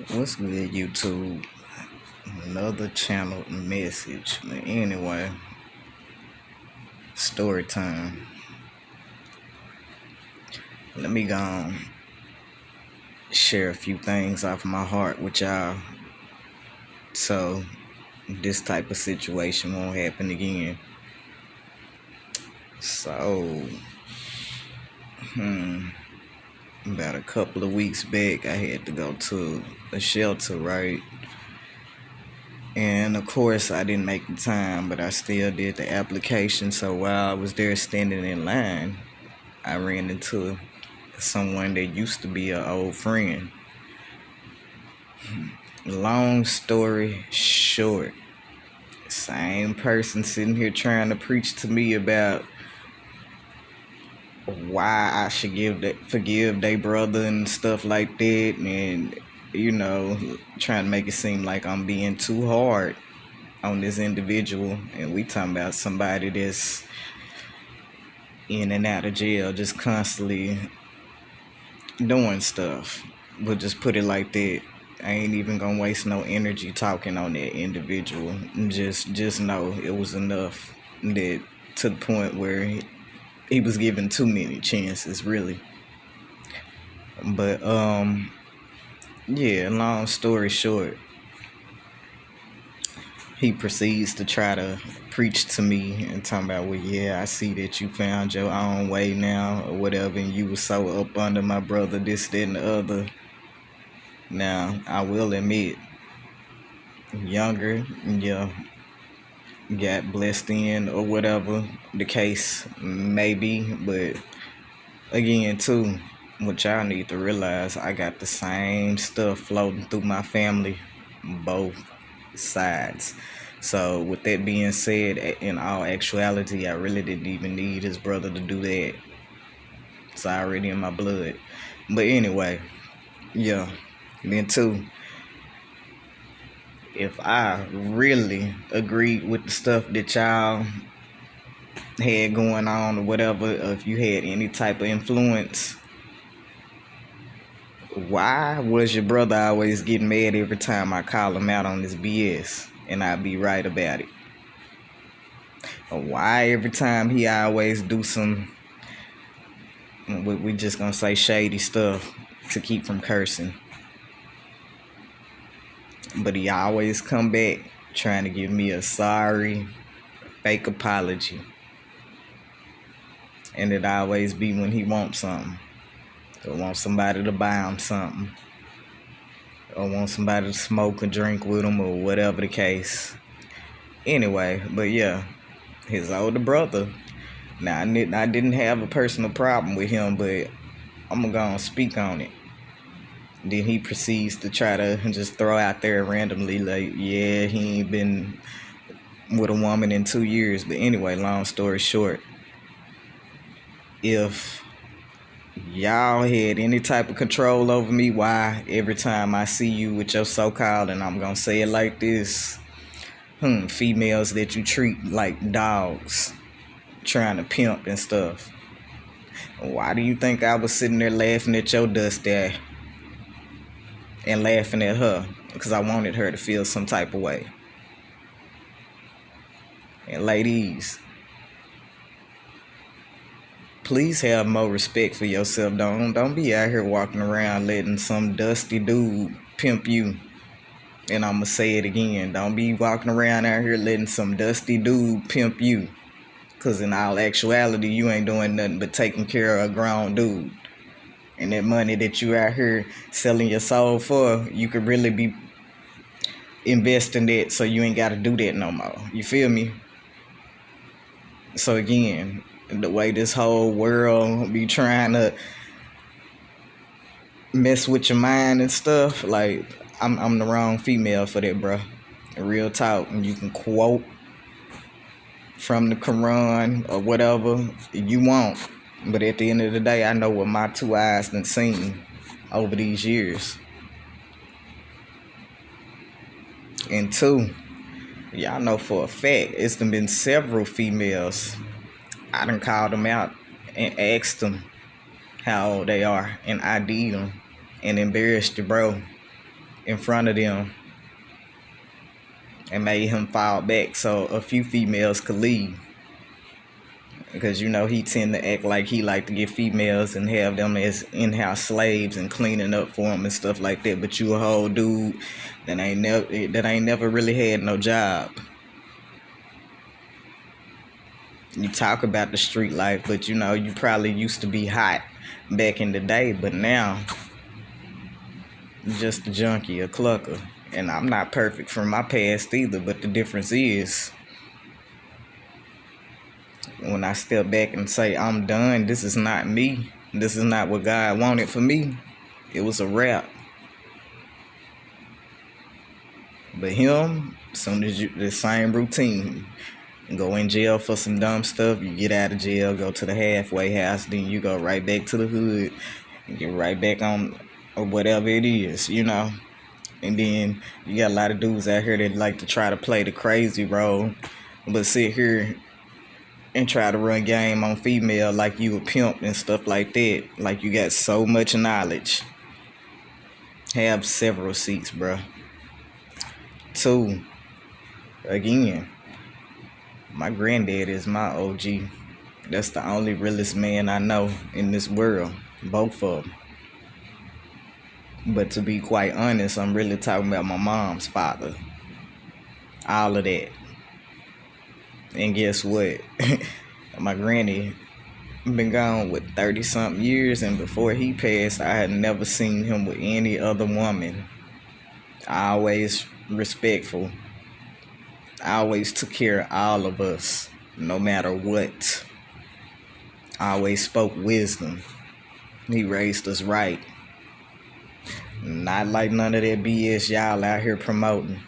What's good, YouTube? Another channel message. But anyway, story time. Let me go share a few things off my heart with y'all so this type of situation won't happen again. So, about a couple of weeks back, I had to go to a shelter, right? And of course, I didn't make the time, but I still did the application. So while I was there standing in line, I ran into someone that used to be an old friend. Long story short, same person sitting here trying to preach to me about why I should forgive their brother and stuff like that, and trying to make it seem like I'm being too hard on this individual. And we talking about somebody that's in and out of jail, just constantly doing stuff. We'll just put it like that. I ain't even gonna waste no energy talking on that individual. Just know it was enough, that to the point where he was given too many chances, really. But yeah, long story short, he proceeds to try to preach to me and talking about, well, yeah, I see that you found your own way now or whatever, and you were so up under my brother, this, that, and the other. Now, I will admit, younger, yeah, got blessed in or whatever the case may be. But again, too, what y'all need to realize, I got the same stuff floating through my family, both sides. So with that being said, in all actuality, I really didn't even need his brother to do that. It's already in my blood. But anyway, yeah. Then too, if I really agreed with the stuff that y'all had going on or whatever, or if you had any type of influence, why was your brother always getting mad every time I call him out on this BS and I be right about it? Or why every time he always do some, we just gonna say shady stuff to keep from cursing, but he always come back trying to give me a sorry, fake apology. And it always be when he wants something, or wants somebody to buy him something, or wants somebody to smoke or drink with him, or whatever the case. Anyway, but yeah, his older brother. Now, I didn't have a personal problem with him, but I'm gonna go and speak on it. Then he proceeds to try to just throw out there randomly, like, yeah, he ain't been with a woman in 2 years. But anyway, long story short, if y'all had any type of control over me, why every time I see you with your so-called, and I'm gonna say it like this, females that you treat like dogs, trying to pimp and stuff, why do you think I was sitting there laughing at your dust ass and laughing at her? Because I wanted her to feel some type of way. And ladies, please have more respect for yourself. Don't be out here walking around letting some dusty dude pimp you. And I'm gonna say it again, don't be walking around out here letting some dusty dude pimp you. Because in all actuality, you ain't doing nothing but taking care of a grown dude. And that money that you out here selling your soul for, you could really be investing that so you ain't got to do that no more. You feel me? So again, the way this whole world be trying to mess with your mind and stuff, like, I'm the wrong female for that, bro. Real talk. And you can quote from the Quran or whatever you want, but at the end of the day, I know what my 2 eyes done seen over these years. And 2, y'all know for a fact, it's done been several females I done called them out and asked them how old they are and ID'd them and embarrassed the bro in front of them and made him fall back so a few females could leave. Because he tend to act like he like to get females and have them as in-house slaves and cleaning up for him and stuff like that. But you a whole dude that ain't never really had no job. You talk about the street life, but you probably used to be hot back in the day, but now you're just a junkie, a clucker. And I'm not perfect from my past either, but the difference is when I step back and say, I'm done, this is not me. This is not what God wanted for me. It was a wrap. But him, as soon as the same routine, go in jail for some dumb stuff, you get out of jail, go to the halfway house, then you go right back to the hood, and get right back on or whatever it is, And then you got a lot of dudes out here that like to try to play the crazy role, but sit here and try to run game on female like you a pimp and stuff like that. Like you got so much knowledge. Have several seats, bro. 2, again, my granddad is my OG. That's the only realest man I know in this world. Both of them. But to be quite honest, I'm really talking about my mom's father. All of that. And guess what? My granny been gone with 30-something years, and before he passed, I had never seen him with any other woman. Always respectful. I always took care of all of us, no matter what. I always spoke wisdom. He raised us right. Not like none of that BS y'all out here promoting.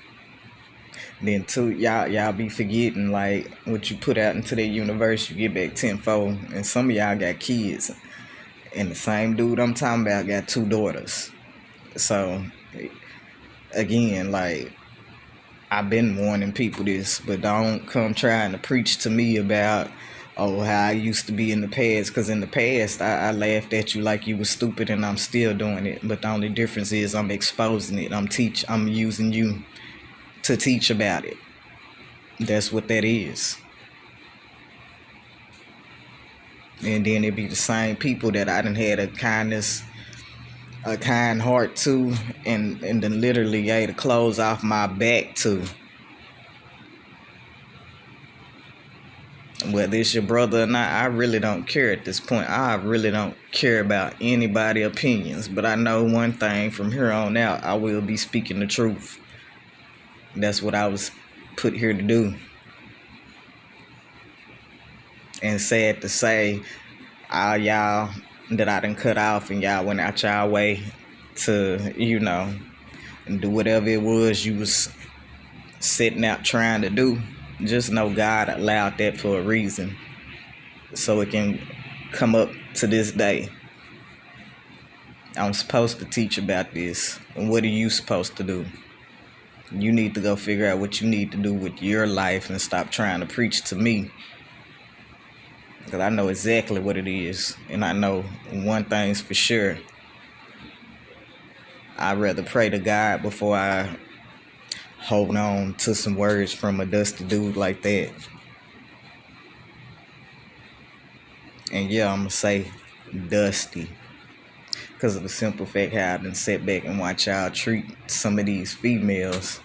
Then 2, y'all be forgetting like what you put out into the universe, you get back tenfold. And some of y'all got kids. And the same dude I'm talking about got 2 daughters. So again, like, I've been warning people this, but don't come trying to preach to me about how I used to be in the past, because in the past I laughed at you like you was stupid, and I'm still doing it. But the only difference is I'm exposing it. I'm using you to teach about it. That's what that is. And then it be the same people that I done had a kind heart to, and then literally gave the clothes off my back to. Whether it's your brother or not, I really don't care at this point. I really don't care about anybody's opinions. But I know one thing, from here on out, I will be speaking the truth. That's what I was put here to do. And sad to say, all y'all that I done cut off and y'all went out y'all way to, and do whatever it was you was setting out trying to do. Just know God allowed that for a reason, so it can come up to this day. I'm supposed to teach about this. And what are you supposed to do? You need to go figure out what you need to do with your life and stop trying to preach to me. Because I know exactly what it is. And I know one thing's for sure. I'd rather pray to God before I hold on to some words from a dusty dude like that. And yeah, I'm going to say dusty, because of the simple fact how I done sit back and watch y'all treat some of these females.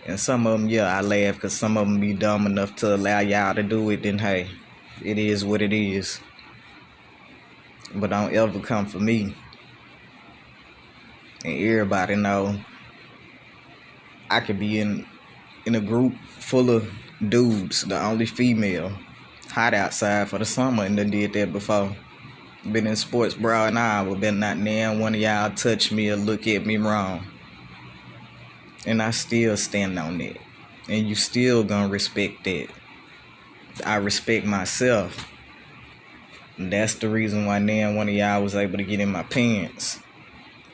And some of them, I laugh, because some of them be dumb enough to allow y'all to do it. Then hey, it is what it is. But don't ever come for me. And everybody know I could be in a group full of dudes, the only female, hot outside for the summer, and done did that before. Been in sports bra and all, but been not now one of y'all touch me or look at me wrong. And I still stand on that. And you still gonna respect that. I respect myself. And that's the reason why now one of y'all was able to get in my pants,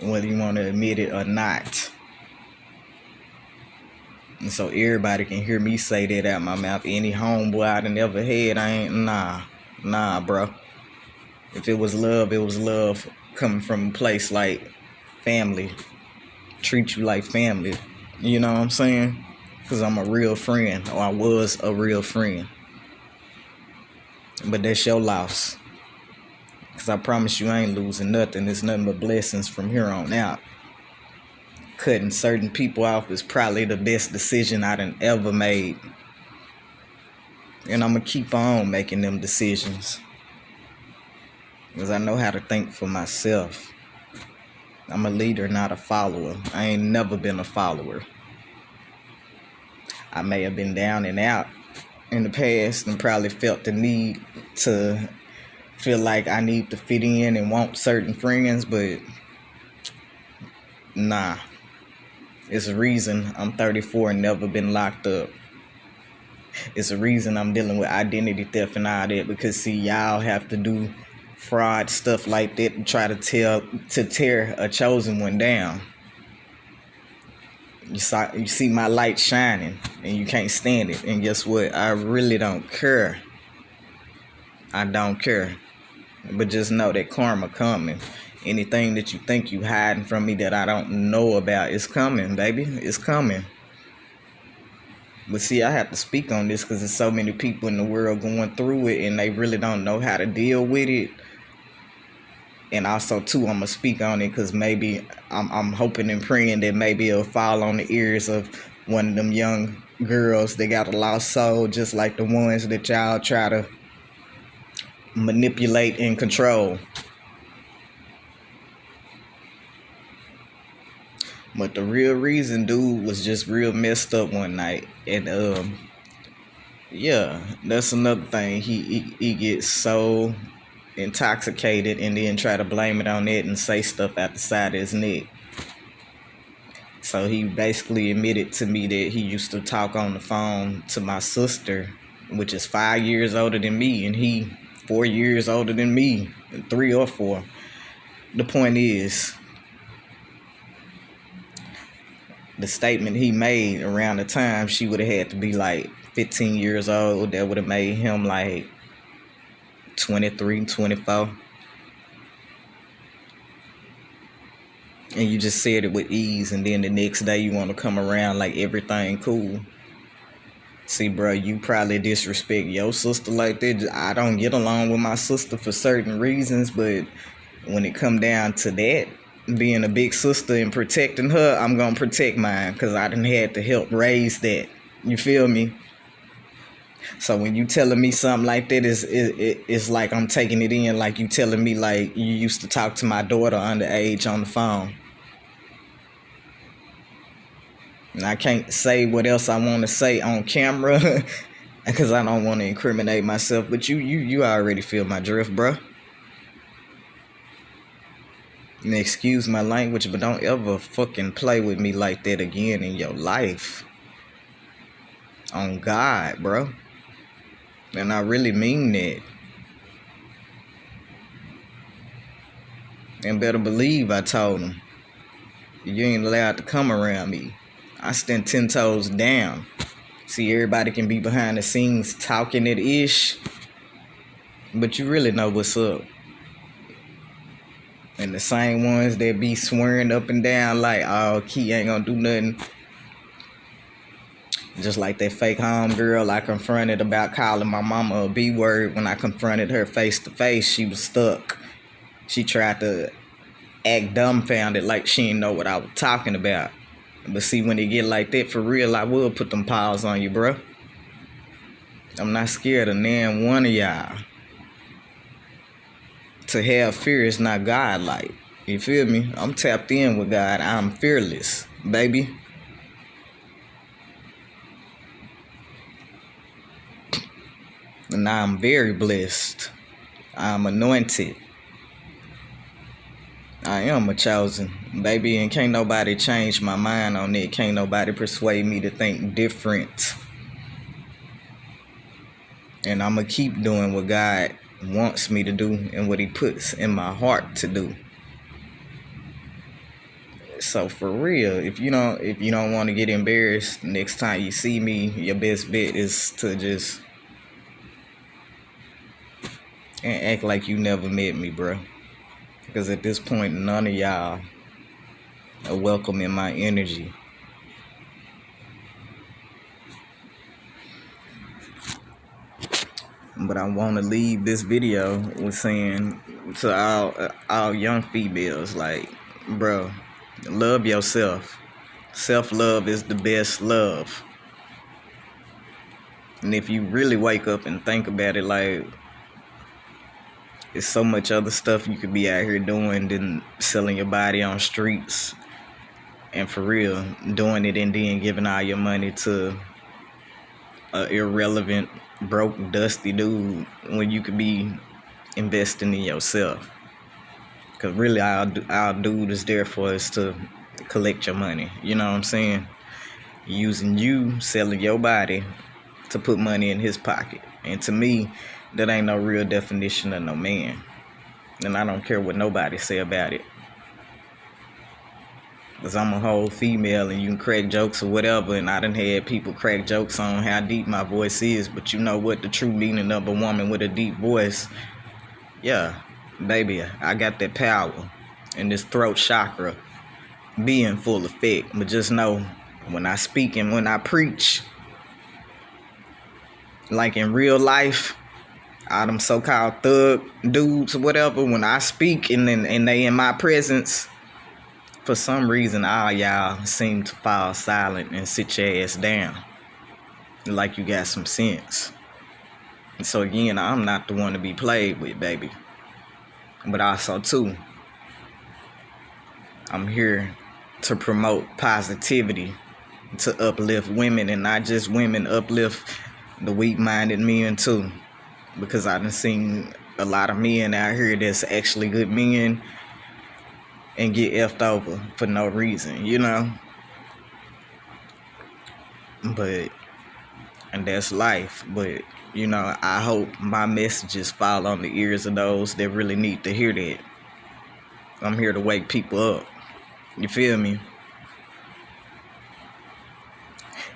whether you want to admit it or not. And so everybody can hear me say that out my mouth. Any homeboy I done ever had, I ain't, nah, bro. If it was love, it was love coming from a place like family. treat you like family. You know what I'm saying? Because I'm a real friend, or I was a real friend. But that's your loss. Because I promise you I ain't losing nothing. It's nothing but blessings from here on out. Cutting certain people off is probably the best decision I done ever made. And I'm going to keep on making them decisions. Because I know how to think for myself. I'm a leader, not a follower. I ain't never been a follower. I may have been down and out in the past and probably felt the need to feel like I need to fit in and want certain friends, but nah. It's a reason I'm 34 and never been locked up. It's a reason I'm dealing with identity theft and all that, because see, y'all have to do fraud stuff like that and try to tear a chosen one down. You see my light shining and you can't stand it. And guess what? I really don't care. I don't care. But just know that karma coming. Anything that you think you hiding from me that I don't know about is coming, baby. It's coming. But see, I have to speak on this because there's so many people in the world going through it and they really don't know how to deal with it. And also, too, I'm going to speak on it because maybe I'm hoping and praying that maybe it'll fall on the ears of one of them young girls that got a lost soul, just like the ones that y'all try to manipulate and control. But the real reason dude was just real messed up one night. And yeah, that's another thing. He gets so intoxicated and then try to blame it on it and say stuff out the side of his neck. So he basically admitted to me that he used to talk on the phone to my sister, which is 5 years older than me, and he 4 years older than me, 3 or 4. The point is, the statement he made around the time she would have had to be like 15 years old, that would have made him like 23, 24. And you just said it with ease, and then the next day you want to come around like everything cool. See, bro, you probably disrespect your sister like that. I don't get along with my sister for certain reasons, but when it come down to that, being a big sister and protecting her, I'm gonna protect mine because I done had to help raise that. You feel me? So when you telling me something like that, it's like I'm taking it in, like you telling me like you used to talk to my daughter underage on the phone. And I can't say what else I want to say on camera because I don't want to incriminate myself. But you already feel my drift, bro. And excuse my language, but don't ever fucking play with me like that again in your life. On God, bro. And I really mean that. And better believe I told him, you ain't allowed to come around me. I stand 10 toes down. See, everybody can be behind the scenes talking it ish, but you really know what's up. And the same ones that be swearing up and down like, oh, Key ain't gonna do nothing. Just like that fake homegirl I confronted about calling my mama a B word. When I confronted her face to face, she was stuck. She tried to act dumbfounded like she didn't know what I was talking about. But see, when it get like that for real, I will put them paws on you, bro. I'm not scared of none one of y'all. To have fear is not godlike. You feel me? I'm tapped in with God. I'm fearless, baby. And I'm very blessed. I'm anointed. I am a chosen, baby, and can't nobody change my mind on it. Can't nobody persuade me to think different. And I'm going to keep doing what God wants me to do and what he puts in my heart to do. So for real, if you don't want to get embarrassed next time you see me, your best bet is to just and act like you never met me, bro. Because at this point, none of y'all welcome in my energy. But I want to leave this video with saying to all young females, like, bro, love yourself. Self-love is the best love. And if you really wake up and think about it, like, there's so much other stuff you could be out here doing than selling your body on streets. And for real, doing it and then giving all your money to a irrelevant, broke, dusty dude when you could be investing in yourself. Because really, our dude is there for us to collect your money. You know what I'm saying? Using you, selling your body to put money in his pocket. And to me, that ain't no real definition of no man. And I don't care what nobody say about it. Because I'm a whole female and you can crack jokes or whatever. And I done had people crack jokes on how deep my voice is. But you know what the true meaning of a woman with a deep voice? Yeah, baby, I got that power and this throat chakra be in full effect. But just know, when I speak and when I preach, like in real life, all them so-called thug dudes or whatever, when I speak and they in my presence, for some reason, all y'all seem to fall silent and sit your ass down. Like you got some sense. And so again, I'm not the one to be played with, baby. But also, too, I'm here to promote positivity, to uplift women, and not just women, uplift the weak-minded men, too. Because I done seen a lot of men out here that's actually good men and get effed over for no reason, you know? And that's life. But, you know, I hope my messages fall on the ears of those that really need to hear that. I'm here to wake people up. You feel me?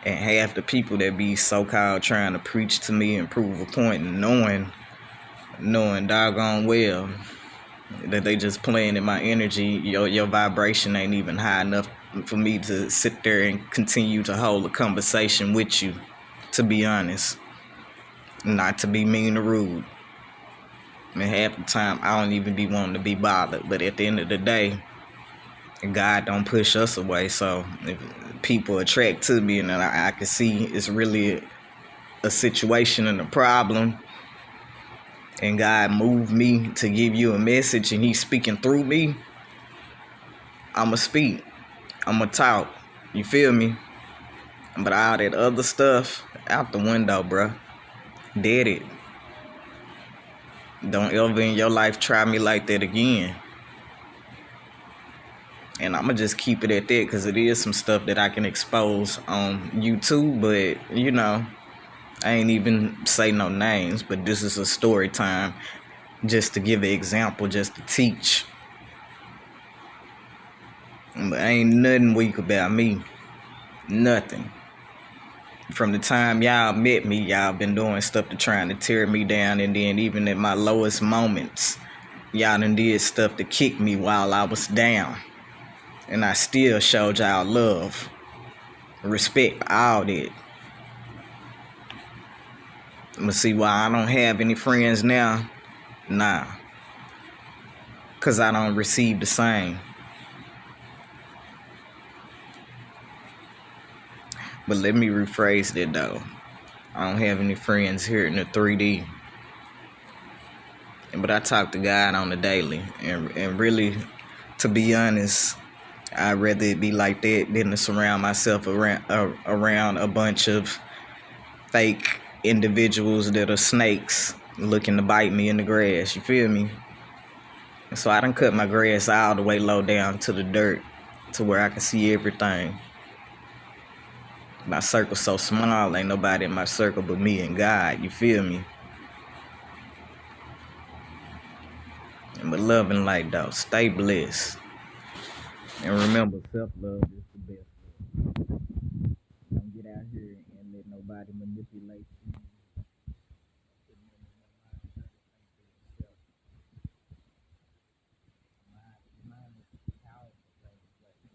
And half the people that be so-called trying to preach to me and prove a point, and knowing doggone well that they just playing in my energy, your vibration ain't even high enough for me to sit there and continue to hold a conversation with you, to be honest. Not to be mean or rude. And half the time, I don't even be wanting to be bothered. But at the end of the day, God don't push us away. So if people attract to me and I can see it's really a situation and a problem, and God moved me to give you a message and he's speaking through me, I'ma speak. I'ma talk. You feel me? But all that other stuff, out the window, bruh. Dead it. Don't ever in your life try me like that again. And I'ma just keep it at that, because it is some stuff that I can expose on YouTube. But, you know, I ain't even say no names, but this is a story time just to give an example, just to teach. But ain't nothing weak about me. Nothing. From the time y'all met me, y'all been doing stuff to trying to tear me down. And then even at my lowest moments, y'all done did stuff to kick me while I was down. And I still showed y'all love, respect, all that. I'ma see why I don't have any friends now. Nah. Because I don't receive the same. But let me rephrase that though. I don't have any friends here in the 3D. But I talk to God on the daily. And really, to be honest, I'd rather it be like that than to surround myself around a bunch of fake individuals that are snakes looking to bite me in the grass. You feel me? So I done cut my grass all the way low down to the dirt to where I can see everything. My circle's so small, ain't nobody in my circle but me and God. You feel me? But love and light, though. Stay blessed. And remember, self-love is the best love. Don't get out here and let nobody manipulate you. Mine is powerful, baby.